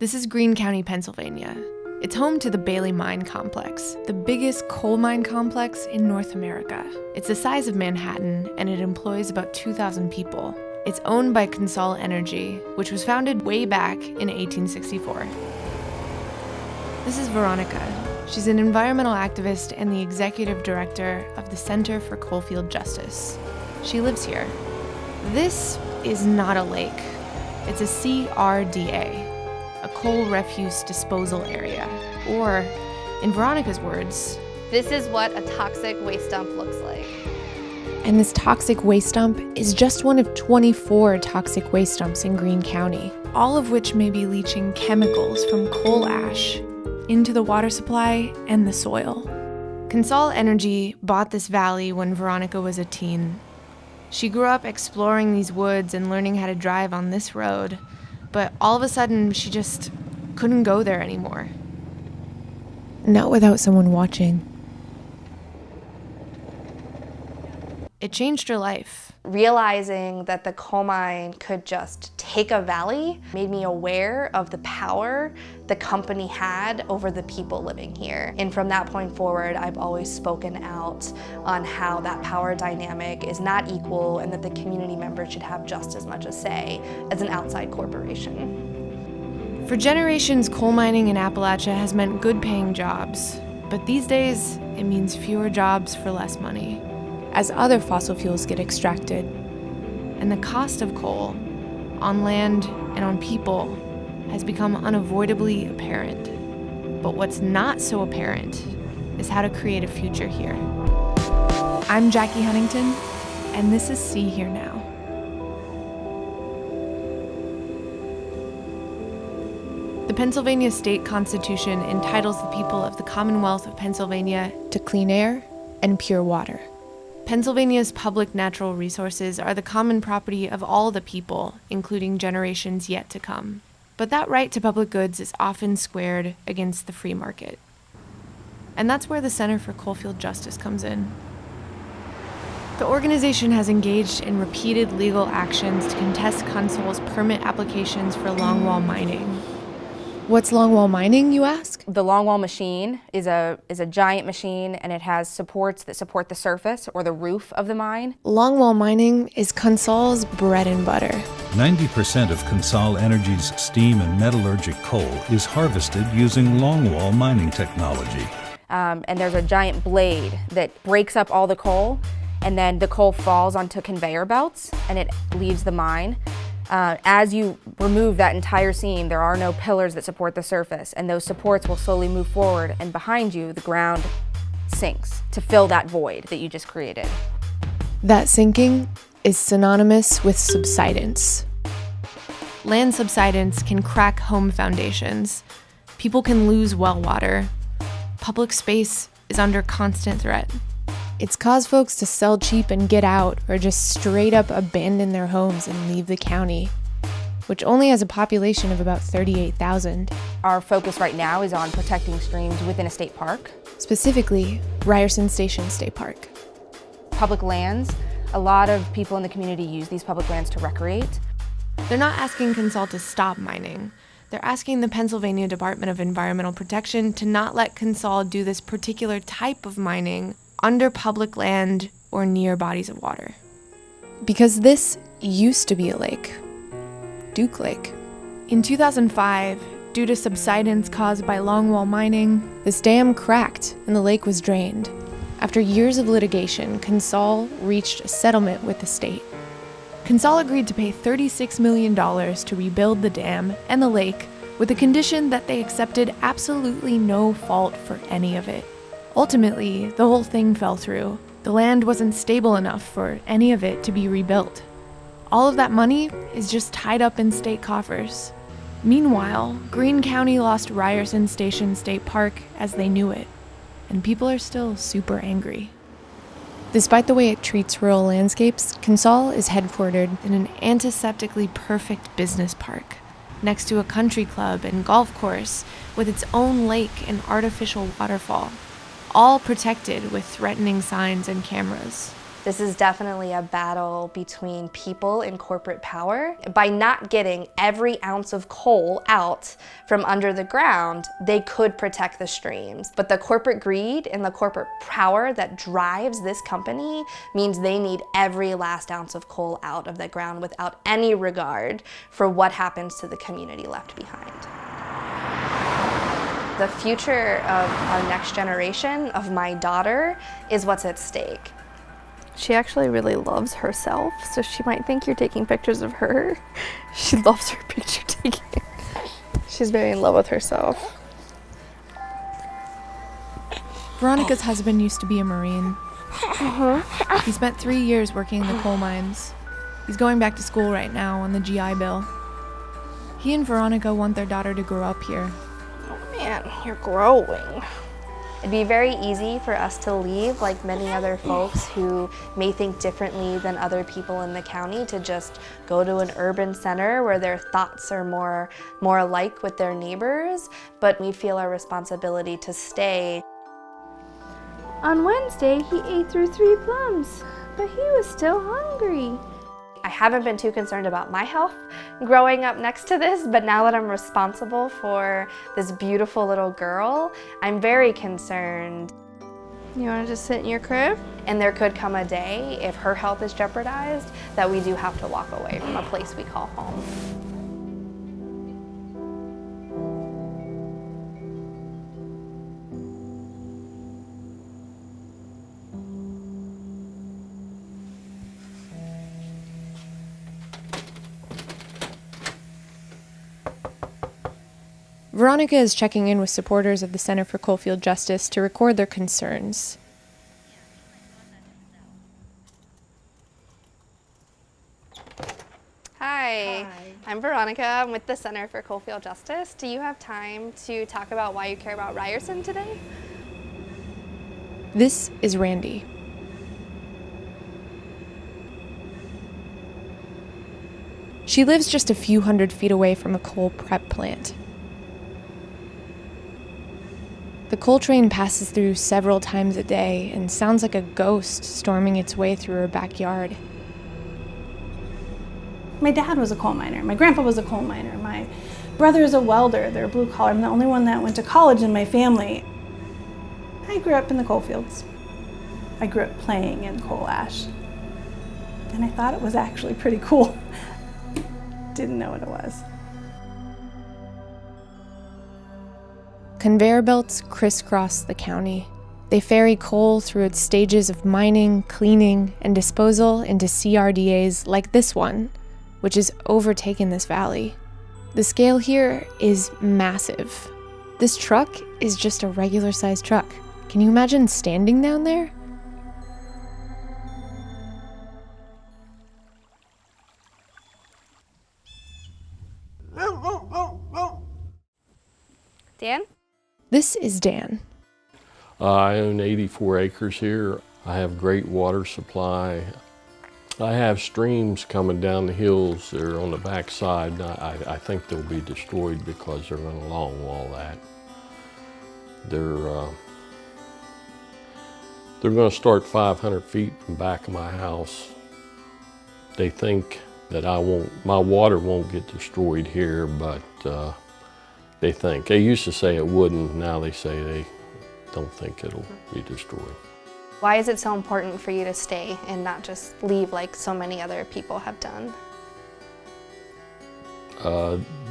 This is Greene County, Pennsylvania. It's home to the Bailey Mine Complex, the biggest coal mine complex in North America. It's the size of Manhattan, and it employs about 2,000 people. It's owned by CONSOL Energy, which was founded way back in 1864. This is Veronica. She's an environmental activist and the executive director of the Center For Coalfield Justice. She lives here. This is not a lake. It's a CRDA, a coal refuse disposal area. Or, in Veronica's words, this is what a toxic waste dump looks like. And this toxic waste dump is just one of 24 toxic waste dumps in Greene County, all of which may be leaching chemicals from coal ash into the water supply and the soil. CONSOL Energy bought this valley when Veronica was a teen. She grew up exploring these woods and learning how to drive on this road, but all of a sudden she just couldn't go there anymore. Not without someone watching. It changed her life. Realizing that the coal mine could just take a valley made me aware of the power the company had over the people living here. And from that point forward, I've always spoken out on how that power dynamic is not equal and that the community members should have just as much a say as an outside corporation. For generations, coal mining in Appalachia has meant good-paying jobs. But these days, it means fewer jobs for less money, as other fossil fuels get extracted. And the cost of coal, on land and on people, has become unavoidably apparent. But what's not so apparent is how to create a future here. I'm Jackie Huntington, and this is See Here Now. The Pennsylvania State Constitution entitles the people of the Commonwealth of Pennsylvania to clean air and pure water. Pennsylvania's public natural resources are the common property of all the people, including generations yet to come. But that right to public goods is often squared against the free market. And that's where the Center for Coalfield Justice comes in. The organization has engaged in repeated legal actions to contest CONSOL's permit applications for longwall mining. What's longwall mining, you ask? The longwall machine is a giant machine, and it has supports that support the surface or the roof of the mine. Longwall mining is CONSOL's bread and butter. 90% of CONSOL Energy's steam and metallurgic coal is harvested using longwall mining technology. And there's a giant blade that breaks up all the coal, and then the coal falls onto conveyor belts, and it leaves the mine. As you remove that entire seam, there are no pillars that support the surface, and those supports will slowly move forward, and behind you, the ground sinks to fill that void that you just created. That sinking is synonymous with subsidence. Land subsidence can crack home foundations. People can lose well water. Public space is under constant threat. It's caused folks to sell cheap and get out, or just straight up abandon their homes and leave the county, which only has a population of about 38,000. Our focus right now is on protecting streams within a state park. Specifically, Ryerson Station State Park. Public lands, a lot of people in the community use these public lands to recreate. They're not asking CONSOL to stop mining. They're asking the Pennsylvania Department of Environmental Protection to not let CONSOL do this particular type of mining under public land or near bodies of water. Because this used to be a lake, Duke Lake. In 2005, due to subsidence caused by longwall mining, this dam cracked and the lake was drained. After years of litigation, CONSOL reached a settlement with the state. CONSOL agreed to pay $36 million to rebuild the dam and the lake with the condition that they accepted absolutely no fault for any of it. Ultimately, the whole thing fell through. The land wasn't stable enough for any of it to be rebuilt. All of that money is just tied up in state coffers. Meanwhile, Greene County lost Ryerson Station State Park as they knew it, and people are still super angry. Despite the way it treats rural landscapes, CONSOL is headquartered in an antiseptically perfect business park, next to a country club and golf course with its own lake and artificial waterfall, all protected with threatening signs and cameras. This is definitely a battle between people and corporate power. By not getting every ounce of coal out from under the ground, they could protect the streams. But the corporate greed and the corporate power that drives this company means they need every last ounce of coal out of the ground without any regard for what happens to the community left behind. The future of our next generation, of my daughter, is what's at stake. She actually really loves herself, so she might think you're taking pictures of her. She loves her picture taking. She's very in love with herself. Veronica's husband used to be a Marine. He spent 3 years working in the coal mines. He's going back to school right now on the GI Bill. He and Veronica want their daughter to grow up here. Oh man, you're growing. It'd be very easy for us to leave, like many other folks who may think differently than other people in the county, to just go to an urban center where their thoughts are more alike with their neighbors, but we feel our responsibility to stay. On Wednesday, he ate through 3 plums, but he was still hungry. I haven't been too concerned about my health growing up next to this, but now that I'm responsible for this beautiful little girl, I'm very concerned. You want to just sit in your crib? And there could come a day, if her health is jeopardized, that we do have to walk away from a place we call home. Veronica is checking in with supporters of the Center for Coalfield Justice to record their concerns. Hi, I'm Veronica. I'm with the Center for Coalfield Justice. Do you have time to talk about why you care about Ryerson today? This is Randy. She lives just a few hundred feet away from a coal prep plant. The coal train passes through several times a day and sounds like a ghost storming its way through her backyard. My dad was a coal miner. My grandpa was a coal miner. My brother is a welder. They're blue collar. I'm the only one that went to college in my family. I grew up in the coal fields. I grew up playing in coal ash. And I thought it was actually pretty cool. Didn't know what it was. Conveyor belts crisscross the county. They ferry coal through its stages of mining, cleaning, and disposal into CRDAs like this one, which has overtaken this valley. The scale here is massive. This truck is just a regular-sized truck. Can you imagine standing down there? Dan? This is Dan. I own 84 acres here. I have great water supply. I have streams coming down the hills. They're on the back side. I think they'll be destroyed because they're going to longwall that. They're going to start 500 feet from back of my house. They think that my water won't get destroyed here, but they think. They used to say it wouldn't, now they say they don't think it'll be destroyed. Why is it so important for you to stay and not just leave like so many other people have done?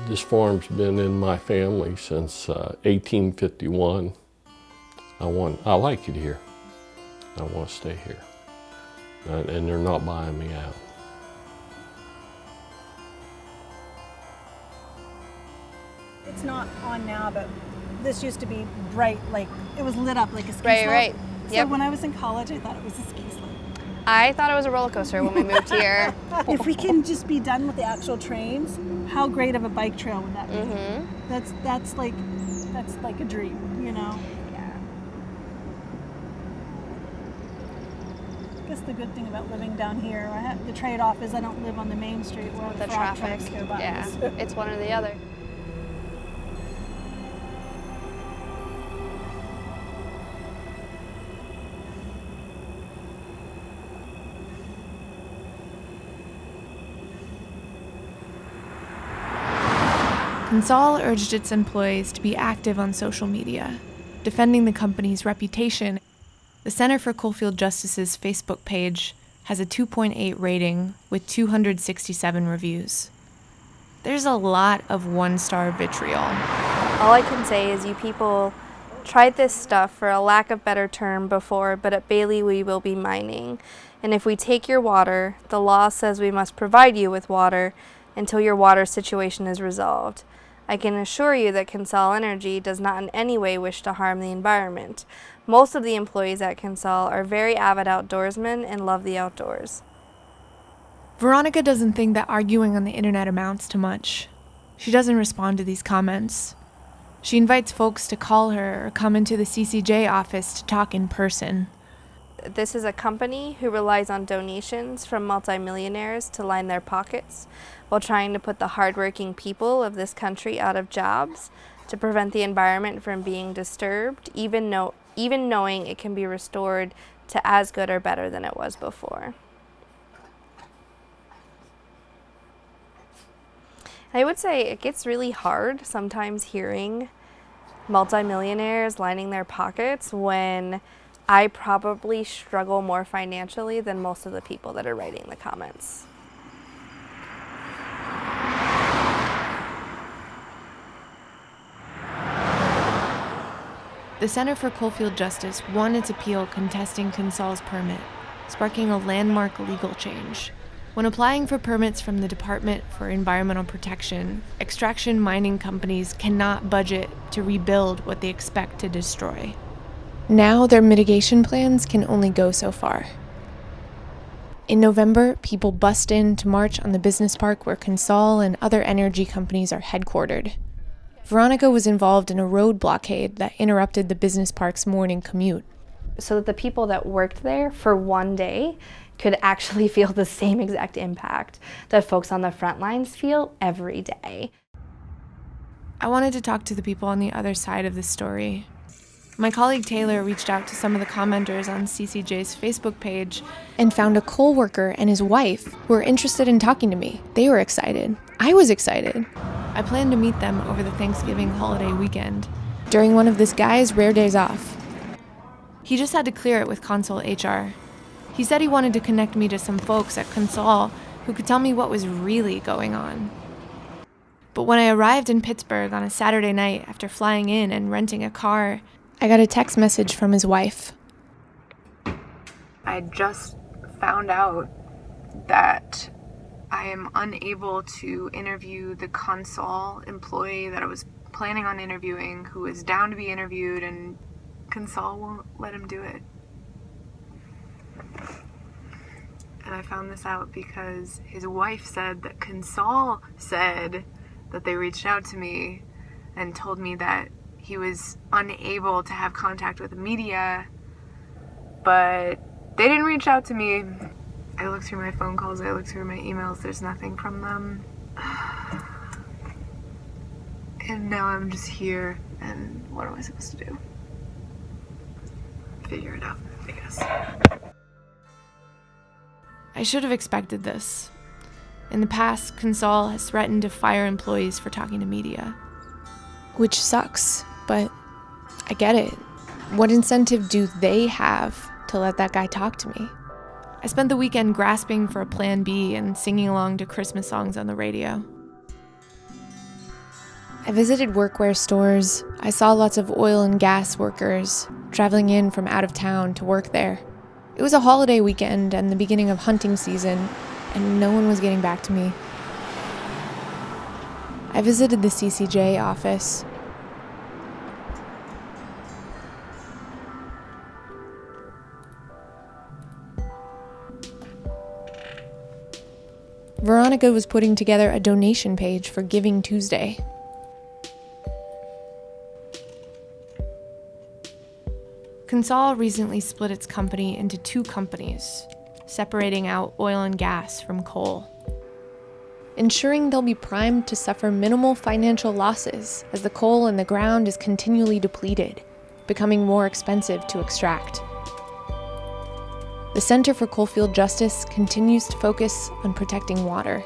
This farm's been in my family since 1851. I like it here. I want to stay here. And they're not buying me out. It's not on now, but this used to be bright, like it was lit up like a ski slope. Right. So Yep. when I was in college, I thought it was a ski slope. I thought it was a roller coaster when we moved here. If we can just be done with the actual trains, how great of a bike trail would that be? Mm-hmm. That's like a dream, you know? Yeah. I guess the good thing about living down here, the trade-off is I don't live on the main street where The frog traffic. trucks go by. Yeah. It's one or the other. CONSOL urged its employees to be active on social media, defending the company's reputation. The Center for Coalfield Justice's Facebook page has a 2.8 rating with 267 reviews. There's a lot of one-star vitriol. All I can say is you people tried this stuff, for a lack of better term, before, but at Bailey we will be mining. And if we take your water, the law says we must provide you with water until your water situation is resolved. I can assure you that CONSOL Energy does not in any way wish to harm the environment. Most of the employees at CONSOL are very avid outdoorsmen and love the outdoors. Veronica doesn't think that arguing on the internet amounts to much. She doesn't respond to these comments. She invites folks to call her or come into the CCJ office to talk in person. This is a company who relies on donations from multimillionaires to line their pockets while trying to put the hardworking people of this country out of jobs to prevent the environment from being disturbed, even knowing it can be restored to as good or better than it was before. I would say it gets really hard sometimes hearing multimillionaires lining their pockets when I probably struggle more financially than most of the people that are writing the comments. The Center for Coalfield Justice won its appeal contesting CONSOL's permit, sparking a landmark legal change. When applying for permits from the Department for Environmental Protection, extraction mining companies cannot budget to rebuild what they expect to destroy. Now their mitigation plans can only go so far. In November, people bust in to march on the business park where CONSOL and other energy companies are headquartered. Veronica was involved in a road blockade that interrupted the business park's morning commute. So that the people that worked there for one day could actually feel the same exact impact that folks on the front lines feel every day. I wanted to talk to the people on the other side of this story. My colleague Taylor reached out to some of the commenters on CCJ's Facebook page and found a coal worker and his wife who were interested in talking to me. They were excited. I was excited. I planned to meet them over the Thanksgiving holiday weekend, during one of this guy's rare days off. He just had to clear it with CONSOL HR. He said he wanted to connect me to some folks at CONSOL who could tell me what was really going on. But when I arrived in Pittsburgh on a Saturday night after flying in and renting a car, I got a text message from his wife. I just found out that I am unable to interview the CONSOL employee that I was planning on interviewing, who is down to be interviewed, and CONSOL won't let him do it. And I found this out because his wife said that CONSOL said that they reached out to me and told me that he was unable to have contact with the media, but they didn't reach out to me. I looked through my phone calls, I looked through my emails, there's nothing from them. And now I'm just here, and what am I supposed to do? Figure it out, I guess. I should have expected this. In the past, CONSOL has threatened to fire employees for talking to media. Which sucks, but I get it. What incentive do they have to let that guy talk to me? I spent the weekend grasping for a plan B and singing along to Christmas songs on the radio. I visited workwear stores. I saw lots of oil and gas workers traveling in from out of town to work there. It was a holiday weekend and the beginning of hunting season, and no one was getting back to me. I visited the CCJ office. Veronica was putting together a donation page for Giving Tuesday. CONSOL recently split its company into two companies, separating out oil and gas from coal, ensuring they'll be primed to suffer minimal financial losses as the coal in the ground is continually depleted, becoming more expensive to extract. The Center for Coalfield Justice continues to focus on protecting water.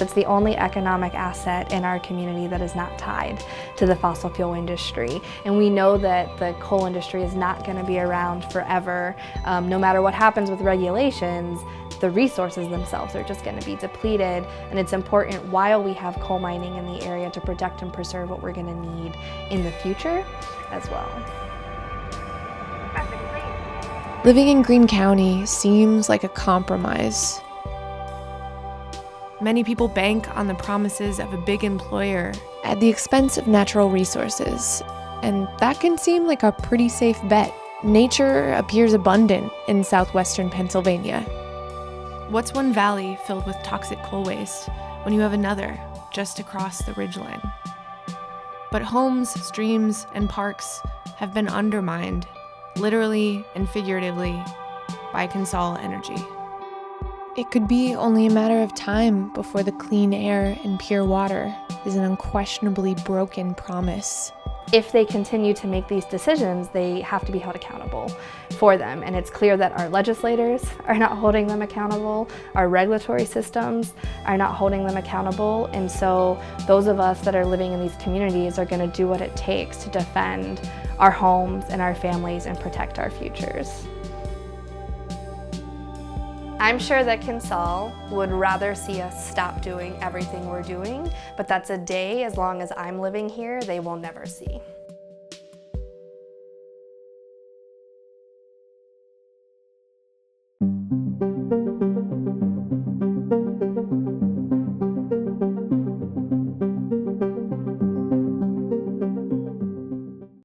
It's the only economic asset in our community that is not tied to the fossil fuel industry. And we know that the coal industry is not going to be around forever. No matter what happens with regulations, the resources themselves are just going to be depleted. And it's important while we have coal mining in the area to protect and preserve what we're going to need in the future as well. Living in Greene County seems like a compromise. Many people bank on the promises of a big employer at the expense of natural resources, and that can seem like a pretty safe bet. Nature appears abundant in southwestern Pennsylvania. What's one valley filled with toxic coal waste when you have another just across the ridgeline? But homes, streams, and parks have been undermined, literally and figuratively, by CONSOL Energy. It could be only a matter of time before the clean air and pure water is an unquestionably broken promise. If they continue to make these decisions, they have to be held accountable for them. And it's clear that our legislators are not holding them accountable, our regulatory systems are not holding them accountable, and so those of us that are living in these communities are going to do what it takes to defend our homes and our families and protect our futures. I'm sure that CONSOL would rather see us stop doing everything we're doing, but that's a day, as long as I'm living here, they will never see.